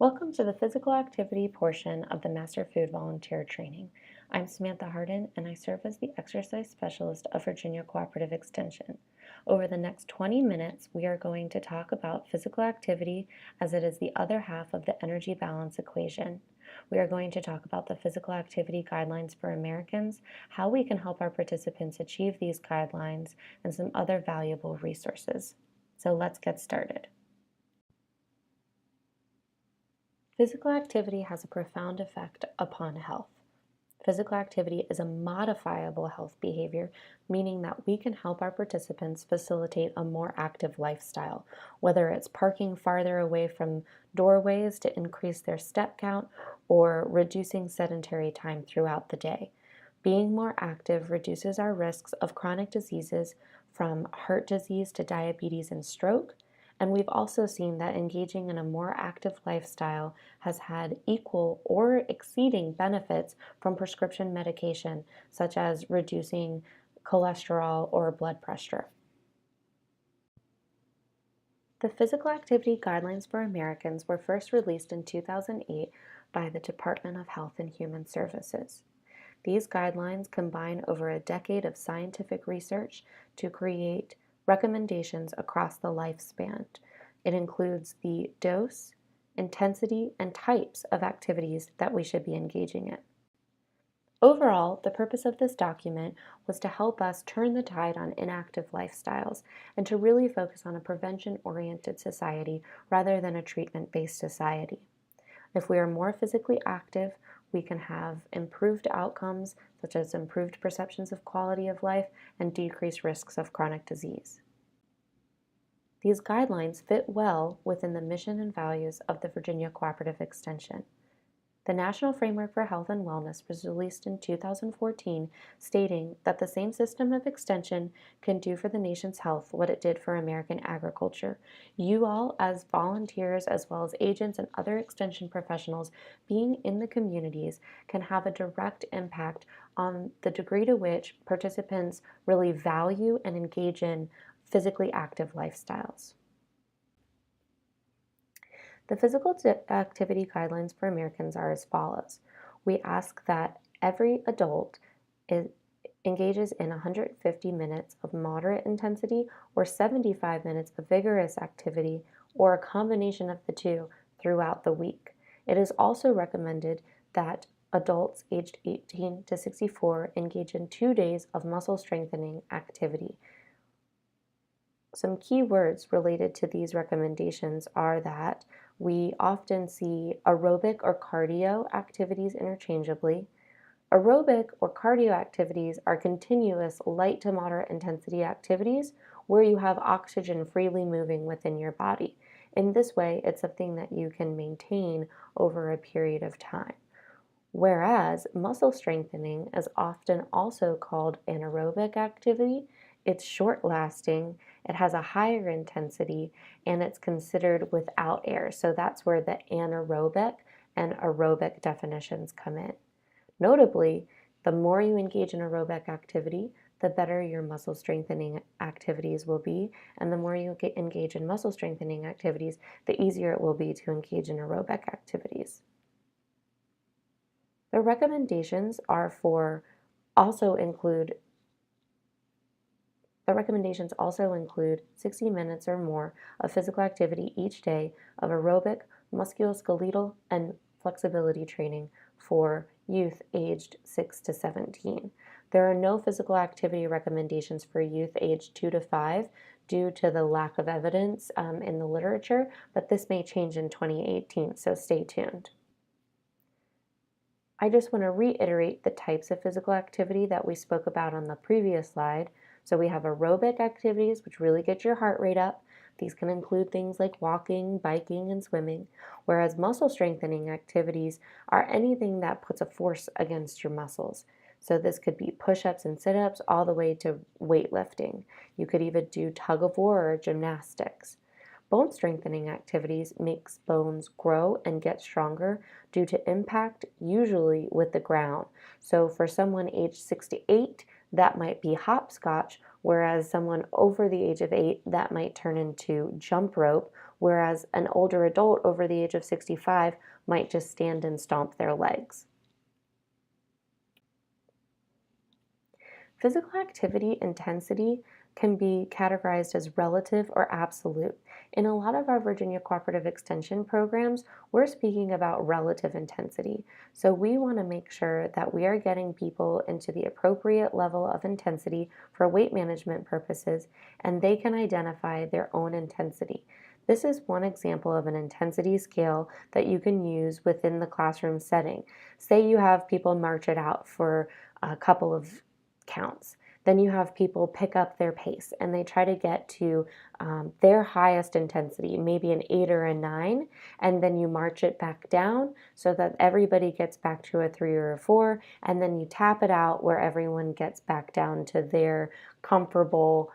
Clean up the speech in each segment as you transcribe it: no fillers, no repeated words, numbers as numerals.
Welcome to the physical activity portion of the Master Food Volunteer Training. I'm Samantha Harden, and I serve as the Exercise Specialist of Virginia Cooperative Extension. Over the next 20 minutes, we are going to talk about physical activity as it is the other half of the energy balance equation. We are going to talk about the physical activity guidelines for Americans, how we can help our participants achieve these guidelines, and some other valuable resources. So let's get started. Physical activity has a profound effect upon health. Physical activity is a modifiable health behavior, meaning that we can help our participants facilitate a more active lifestyle, whether it's parking farther away from doorways to increase their step count or reducing sedentary time throughout the day. Being more active reduces our risks of chronic diseases from heart disease to diabetes and stroke. And we've also seen that engaging in a more active lifestyle has had equal or exceeding benefits from prescription medication, such as reducing cholesterol or blood pressure. The Physical Activity Guidelines for Americans were first released in 2008 by the Department of Health and Human Services. These guidelines combine over a decade of scientific research to create recommendations across the lifespan. It includes the dose, intensity, and types of activities that we should be engaging in. Overall, the purpose of this document was to help us turn the tide on inactive lifestyles and to really focus on a prevention-oriented society rather than a treatment-based society. If we are more physically active, we can have improved outcomes, such as improved perceptions of quality of life and decreased risks of chronic disease. These guidelines fit well within the mission and values of the Virginia Cooperative Extension. The National Framework for Health and Wellness was released in 2014, stating that the same system of extension can do for the nation's health what it did for American agriculture. You all, as volunteers, as well as agents and other extension professionals being in the communities, can have a direct impact on the degree to which participants really value and engage in physically active lifestyles. The physical activity guidelines for Americans are as follows. We ask that every adult engages in 150 minutes of moderate intensity or 75 minutes of vigorous activity or a combination of the two throughout the week. It is also recommended that adults aged 18 to 64 engage in 2 days of muscle strengthening activity. Some key words related to these recommendations are that we often see aerobic or cardio activities interchangeably. Aerobic or cardio activities are continuous light to moderate intensity activities where you have oxygen freely moving within your body. In this way, it's something that you can maintain over a period of time. Whereas muscle strengthening is often also called anaerobic activity. It's short-lasting, it has a higher intensity, and it's considered without air. So that's where the anaerobic and aerobic definitions come in. Notably, the more you engage in aerobic activity, the better your muscle strengthening activities will be, and the more you engage in muscle strengthening activities, the easier it will be to engage in aerobic activities. The recommendations also include 60 minutes or more of physical activity each day of aerobic, musculoskeletal, and flexibility training for youth aged 6 to 17. There are no physical activity recommendations for youth aged 2 to 5 due to the lack of evidence in the literature, but this may change in 2018, so stay tuned. I just want to reiterate the types of physical activity that we spoke about on the previous slide. So we have aerobic activities, which really get your heart rate up. These can include things like walking, biking, and swimming, whereas muscle strengthening activities are anything that puts a force against your muscles. So this could be push-ups and sit-ups all the way to weightlifting. You could even do tug-of-war or gymnastics. Bone strengthening activities makes bones grow and get stronger due to impact, usually with the ground. So for someone aged 6 to 8, that might be hopscotch, whereas someone over the age of 8, that might turn into jump rope, whereas an older adult over the age of 65 might just stand and stomp their legs. Physical activity intensity can be categorized as relative or absolute. In a lot of our Virginia Cooperative Extension programs, we're speaking about relative intensity. So we want to make sure that we are getting people into the appropriate level of intensity for weight management purposes, and they can identify their own intensity. This is one example of an intensity scale that you can use within the classroom setting. Say you have people march it out for a couple of counts. Then you have people pick up their pace and they try to get to their highest intensity, maybe an 8 or a 9, and then you march it back down so that everybody gets back to a 3 or a 4, and then you tap it out where everyone gets back down to their comfortable,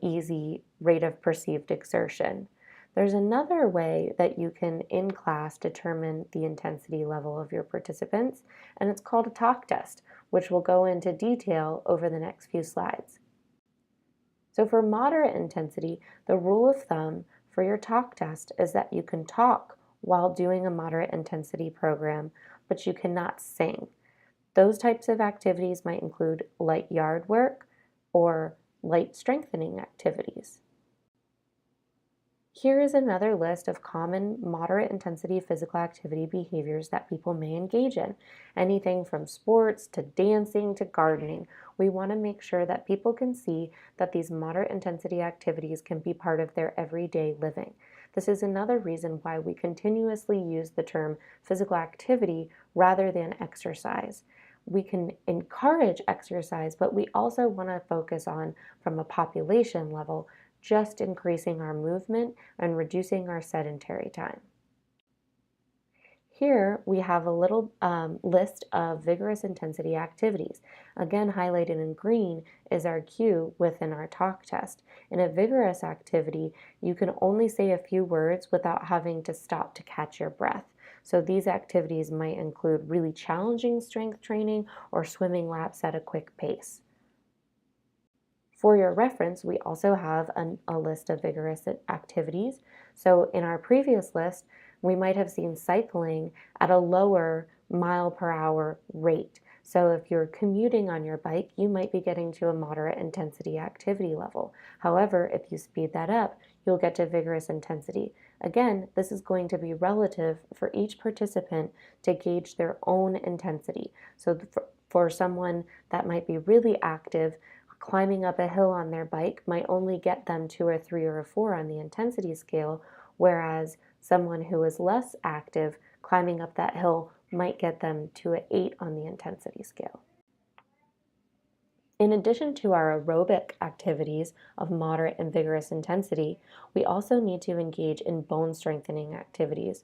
easy rate of perceived exertion. There's another way that you can, in class, determine the intensity level of your participants, and it's called a talk test, which we'll go into detail over the next few slides. So for moderate intensity, the rule of thumb for your talk test is that you can talk while doing a moderate intensity program, but you cannot sing. Those types of activities might include light yard work or light strengthening activities. Here is another list of common moderate intensity physical activity behaviors that people may engage in. Anything from sports to dancing to gardening. We want to make sure that people can see that these moderate intensity activities can be part of their everyday living. This is another reason why we continuously use the term physical activity rather than exercise. We can encourage exercise, but we also want to focus on, from a population level, just increasing our movement and reducing our sedentary time. Here we have a little list of vigorous intensity activities. Again, highlighted in green is our cue within our talk test. In a vigorous activity, you can only say a few words without having to stop to catch your breath. So these activities might include really challenging strength training or swimming laps at a quick pace. For your reference, we also have a list of vigorous activities. So in our previous list, we might have seen cycling at a lower mile per hour rate. So if you're commuting on your bike, you might be getting to a moderate intensity activity level. However, if you speed that up, you'll get to vigorous intensity. Again, this is going to be relative for each participant to gauge their own intensity. So for someone that might be really active, climbing up a hill on their bike might only get them to a 3 or a 4 on the intensity scale, whereas someone who is less active climbing up that hill might get them to an 8 on the intensity scale. In addition to our aerobic activities of moderate and vigorous intensity, we also need to engage in bone strengthening activities.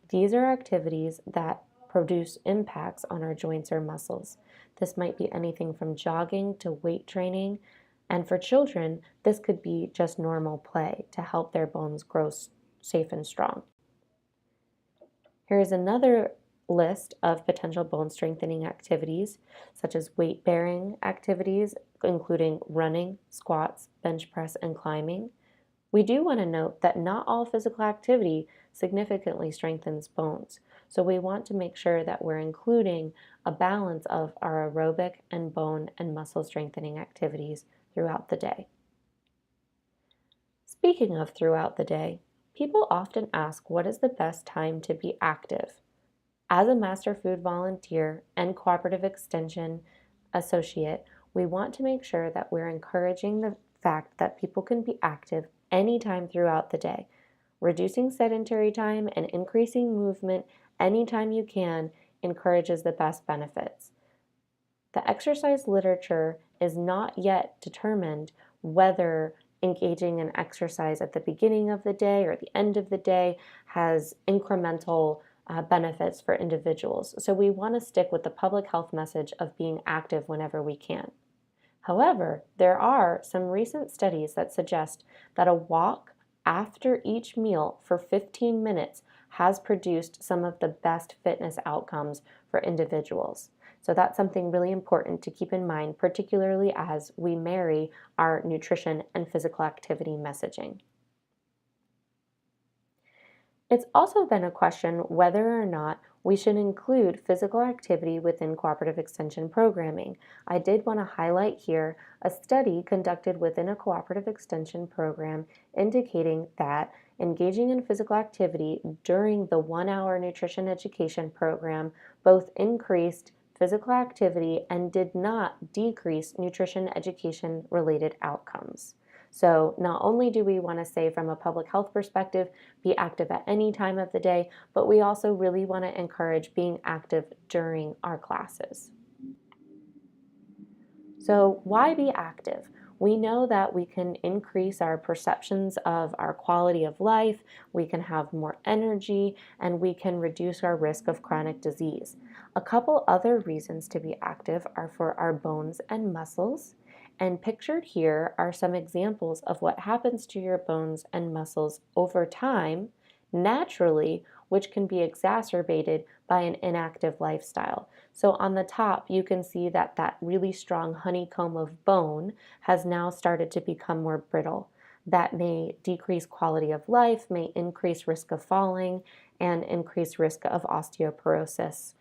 These are activities that produce impacts on our joints or muscles. This might be anything from jogging to weight training, and for children, this could be just normal play to help their bones grow safe and strong. Here's another list of potential bone strengthening activities, such as weight-bearing activities, including running, squats, bench press, and climbing. We do want to note that not all physical activity significantly strengthens bones, so we want to make sure that we're including a balance of our aerobic and bone and muscle strengthening activities throughout the day. Speaking of throughout the day, people often ask what is the best time to be active. As a Master Food Volunteer and Cooperative Extension Associate, we want to make sure that we're encouraging the fact that people can be active anytime throughout the day. Reducing sedentary time and increasing movement anytime you can encourages the best benefits. The exercise literature is not yet determined whether engaging in exercise at the beginning of the day or the end of the day has incremental benefits for individuals. So we want to stick with the public health message of being active whenever we can. However, there are some recent studies that suggest that a walk after each meal for 15 minutes has produced some of the best fitness outcomes for individuals. So that's something really important to keep in mind, particularly as we marry our nutrition and physical activity messaging. It's also been a question whether or not we should include physical activity within cooperative extension programming. I did want to highlight here a study conducted within a cooperative extension program indicating that engaging in physical activity during the 1 hour nutrition education program both increased physical activity and did not decrease nutrition education related outcomes. So not only do we want to say from a public health perspective, be active at any time of the day, but we also really want to encourage being active during our classes. So why be active? We know that we can increase our perceptions of our quality of life, we can have more energy, and we can reduce our risk of chronic disease. A couple other reasons to be active are for our bones and muscles. And pictured here are some examples of what happens to your bones and muscles over time, naturally, which can be exacerbated by an inactive lifestyle. So on the top, you can see that that really strong honeycomb of bone has now started to become more brittle. That may decrease quality of life, may increase risk of falling, and increase risk of osteoporosis.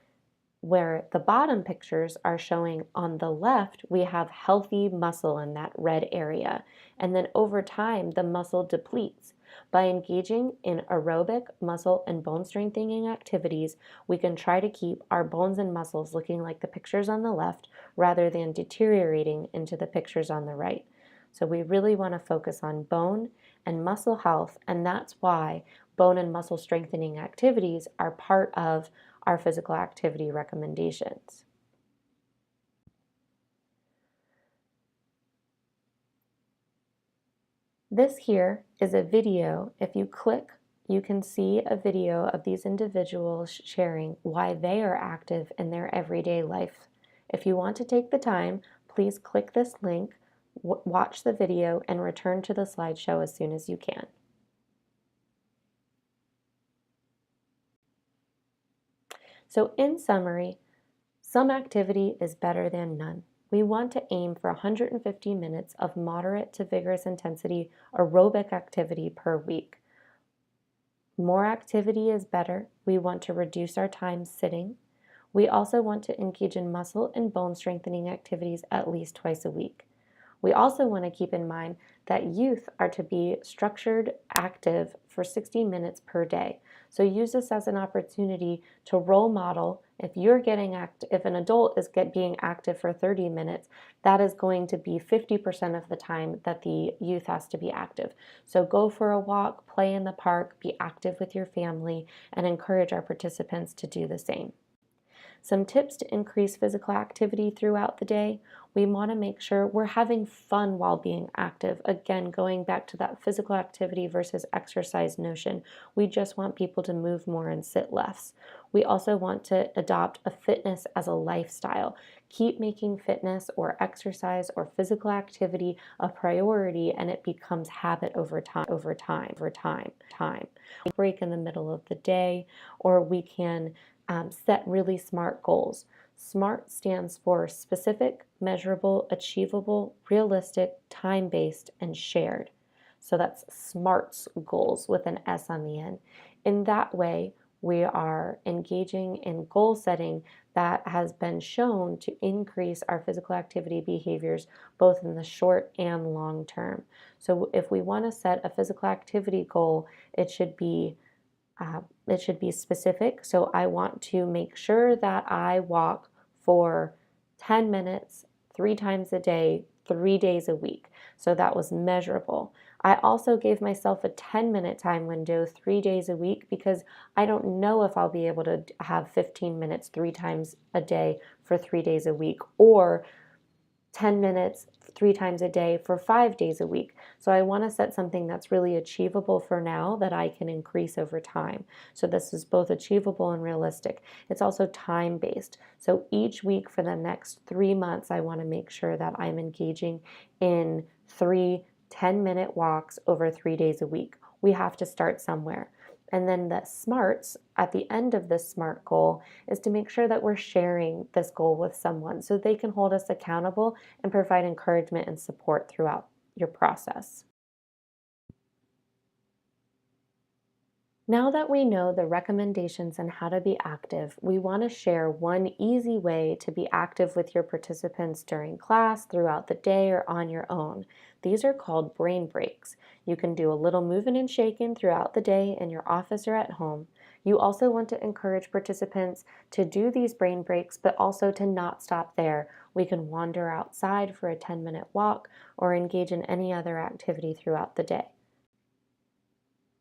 Where the bottom pictures are showing on the left, we have healthy muscle in that red area. And then over time, the muscle depletes. By engaging in aerobic muscle and bone strengthening activities, we can try to keep our bones and muscles looking like the pictures on the left rather than deteriorating into the pictures on the right. So we really want to focus on bone and muscle health, and that's why bone and muscle strengthening activities are part of our physical activity recommendations. This here is a video. If you click, you can see a video of these individuals sharing why they are active in their everyday life. If you want to take the time, please click this link, watch the video, and return to the slideshow as soon as you can. So in summary, some activity is better than none. We want to aim for 150 minutes of moderate to vigorous intensity aerobic activity per week. More activity is better. We want to reduce our time sitting. We also want to engage in muscle and bone strengthening activities at least twice a week. We also want to keep in mind that youth are to be structured active for 60 minutes per day. So use this as an opportunity to role model. If you're getting if an adult is being active for 30 minutes, that is going to be 50% of the time that the youth has to be active. So go for a walk, play in the park, be active with your family, and encourage our participants to do the same. Some tips to increase physical activity throughout the day. We want to make sure we're having fun while being active. Again, going back to that physical activity versus exercise notion, we just want people to move more and sit less. We also want to adopt a fitness as a lifestyle. Keep making fitness or exercise or physical activity a priority, and it becomes habit over time. Break in the middle of the day, or we can set really SMART goals. SMART stands for specific, measurable, achievable, realistic, time-based, and shared. So that's SMART's goals with an S on the end. In that way, we are engaging in goal setting that has been shown to increase our physical activity behaviors both in the short and long term. So if we want to set a physical activity goal, it should be specific. So I want to make sure that I walk for 10 minutes, 3 times a day, 3 days a week. So that was measurable. I also gave myself a 10-minute time window 3 days a week because I don't know if I'll be able to have 15 minutes 3 times a day for 3 days a week, or 10 minutes 3 times a day for 5 days a week. So I want to set something that's really achievable for now that I can increase over time. So this is both achievable and realistic. It's also time-based. So each week for the next 3 months, I want to make sure that I'm engaging in 3 10-minute walks over 3 days a week. We have to start somewhere. And then the SMARTs at the end of this SMART goal is to make sure that we're sharing this goal with someone so they can hold us accountable and provide encouragement and support throughout your process. Now that we know the recommendations and how to be active, we want to share one easy way to be active with your participants during class, throughout the day, or on your own. These are called brain breaks. You can do a little moving and shaking throughout the day in your office or at home. You also want to encourage participants to do these brain breaks, but also to not stop there. We can wander outside for a 10-minute walk or engage in any other activity throughout the day.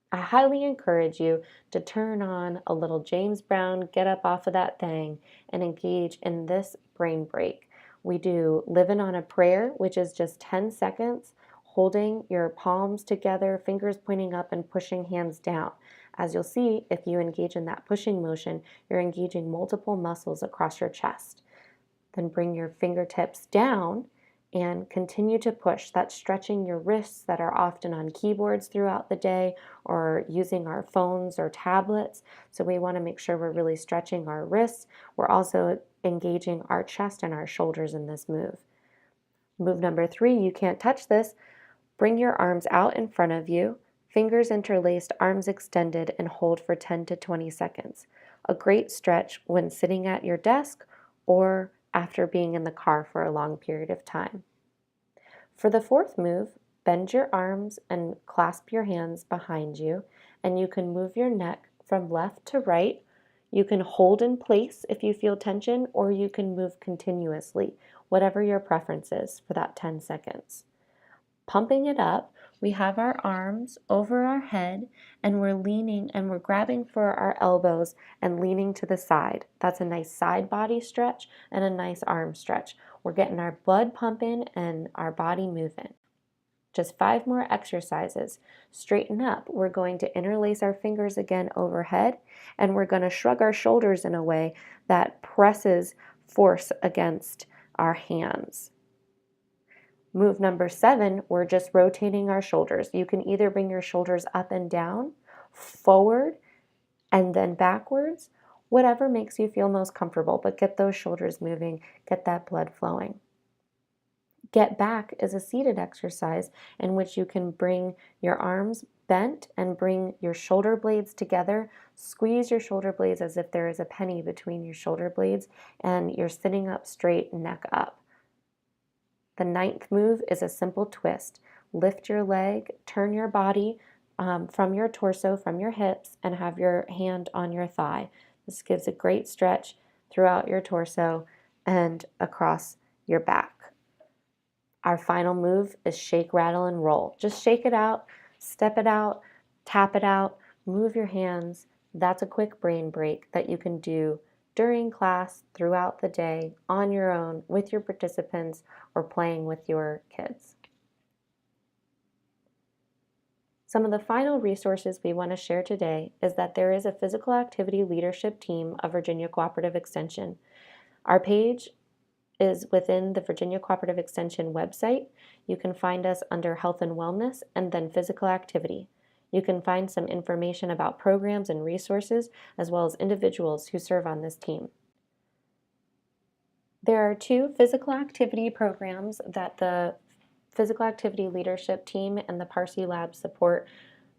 I highly encourage you to turn on a little James Brown, get up off of that thing, and engage in this brain break. We do Living on a Prayer, which is just 10 seconds, holding your palms together, fingers pointing up, and pushing hands down. As you'll see, if you engage in that pushing motion, you're engaging multiple muscles across your chest. Then bring your fingertips down and continue to push. That's stretching your wrists that are often on keyboards throughout the day or using our phones or tablets. So we want to make sure we're really stretching our wrists. We're also engaging our chest and our shoulders in this move. Move number 3, you can't touch this. Bring your arms out in front of you, fingers interlaced, arms extended, and hold for 10 to 20 seconds. A great stretch when sitting at your desk or after being in the car for a long period of time. For the 4th move, bend your arms and clasp your hands behind you, and you can move your neck from left to right. You can hold in place if you feel tension, or you can move continuously, whatever your preference is for that 10 seconds. Pumping it up, we have our arms over our head and we're leaning and we're grabbing for our elbows and leaning to the side. That's a nice side body stretch and a nice arm stretch. We're getting our blood pumping and our body moving. Just 5 more exercises. Straighten up. We're going to interlace our fingers again overhead, and we're going to shrug our shoulders in a way that presses force against our hands. Move number 7, we're just rotating our shoulders. You can either bring your shoulders up and down, forward, and then backwards, whatever makes you feel most comfortable, but get those shoulders moving, get that blood flowing. Get back is a seated exercise in which you can bring your arms bent and bring your shoulder blades together. Squeeze your shoulder blades as if there is a penny between your shoulder blades, and you're sitting up straight, neck up. The 9th move is a simple twist. Lift your leg, turn your body from your torso, from your hips, and have your hand on your thigh. This gives a great stretch throughout your torso and across your back. Our final move is shake, rattle, and roll. Just shake it out, step it out, tap it out, move your hands. That's a quick brain break that you can do during class, throughout the day, on your own, with your participants, or playing with your kids. Some of the final resources we want to share today is that there is a physical activity leadership team of Virginia Cooperative Extension. Our page is within the Virginia Cooperative Extension website. You can find us under Health and Wellness and then Physical Activity. You can find some information about programs and resources, as well as individuals who serve on this team. There are 2 physical activity programs that the Physical Activity Leadership Team and the Parsi Lab support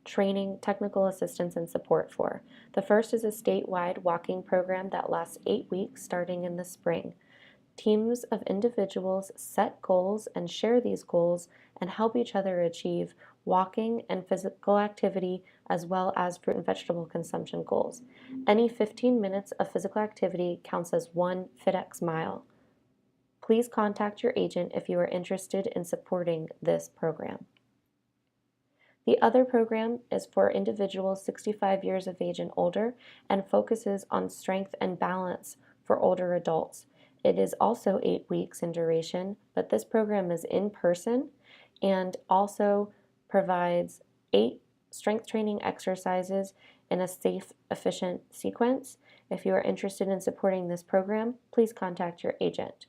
training, technical assistance, and support for. The first is a statewide walking program that lasts 8 weeks starting in the spring. Teams of individuals set goals and share these goals and help each other achieve walking and physical activity, as well as fruit and vegetable consumption goals. Any 15 minutes of physical activity counts as 1 FitX mile. Please contact your agent if you are interested in supporting this program. The other program is for individuals 65 years of age and older and focuses on strength and balance for older adults. It is also 8 weeks in duration, but this program is in person and also provides 8 strength training exercises in a safe, efficient sequence. If you are interested in supporting this program, please contact your agent.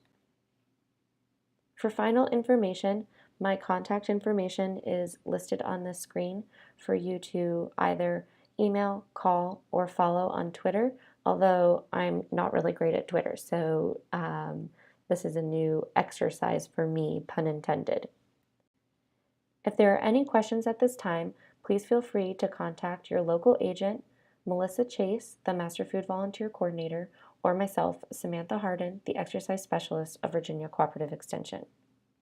For final information, my contact information is listed on the screen for you to either email, call, or follow on Twitter, although I'm not really great at Twitter, so this is a new exercise for me, pun intended. If there are any questions at this time, please feel free to contact your local agent, Melissa Chase, the Master Food Volunteer Coordinator, or myself, Samantha Harden, the Exercise Specialist of Virginia Cooperative Extension.